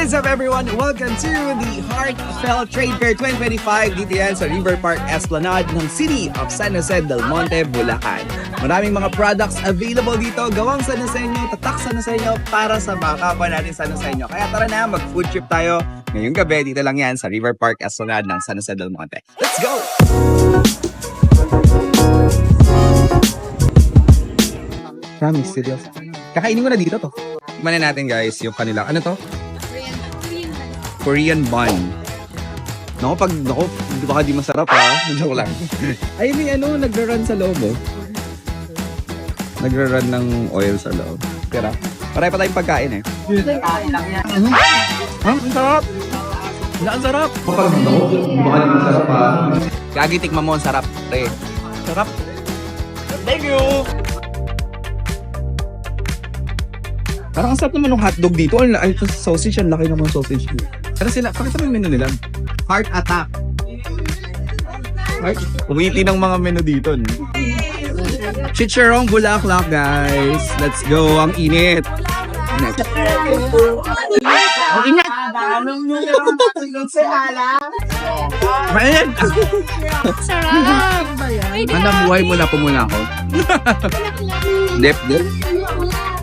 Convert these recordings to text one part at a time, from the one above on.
What is up everyone? Welcome to the Heartfelt Trade Fair 2025 dito yan sa River Park Esplanade ng City of San Jose del Monte, Bulacan. Maraming mga products available dito, gawang San Joseño, tatak San Joseño para sa mga kapwa natin San Joseño. Kaya tara na, mag-food trip tayo ngayong gabi. Dito lang yan sa River Park Esplanade ng San Jose del Monte. Let's go! Promise, serious. Kakainin ko na dito to. Tikman na natin guys yung kanila. Ano to? Korean bun. Naku, baka di masarap ha. Joke lang. Ay, may nagra-run sa loob oh. Nagra-run ng oil sa loob. Tira. Pareho pa tayong pagkain eh. Ang sarap! Ang sarap! Baka di masarap ha. Gagi, tikman mo, ang sarap. Sarap. Thank you! Parang ang sarap naman ng hotdog dito. Ay, sausage, ang laki naman sausage. Pero sila, pakita mo yung menu nila. Heart attack. Witty ng mga menu dito. Chicharong bulaklak, guys. Let's go. Ang init. Next. Ang init. Mainit. Sarap. Anong buhay mo na pumula ako? Dep.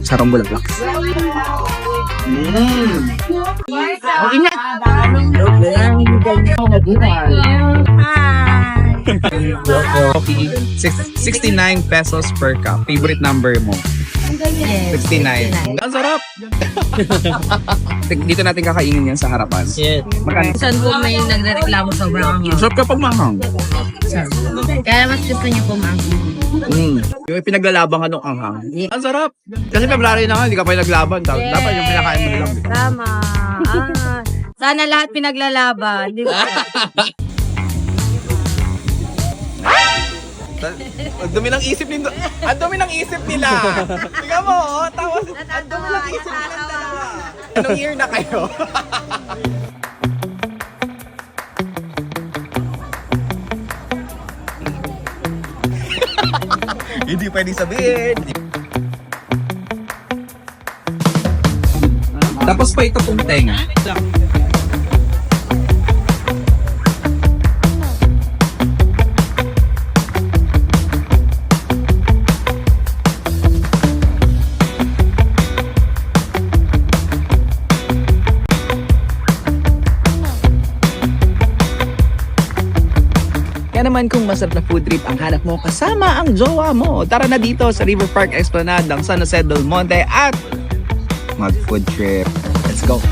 Sarong bulaklak. Ang init. 69 pesos per cup. Favorite number mo? 69. Ang sarap! Dito natin kakainin yan sa harapan. Yes. Saan po may nagreklamo sobrang anghang? Sarap kapag mahang. Kaya mas gusto niyo po manghang. Yung pinaglalaban ka nung anghang. Ang sarap! Kasi February na nga, hindi ka pa naglaban. Dapat yung pinakain mo lang. Tama. Sana lahat pinaglalaban. Di ba? Ang dumi ng isip nila. Ang dumi ng isip nila. Tingnan mo, oh, tawa. Ang dumi ng isip nila. Anong year na kayo? Hindi pwedeng sabihin. Tapos pa ito pong tenga. Kaya naman kung masarap na food trip ang hanap mo kasama ang jowa mo, tara na dito sa River Park Esplanade ng San Jose del Monte at mag-food trip. Let's go!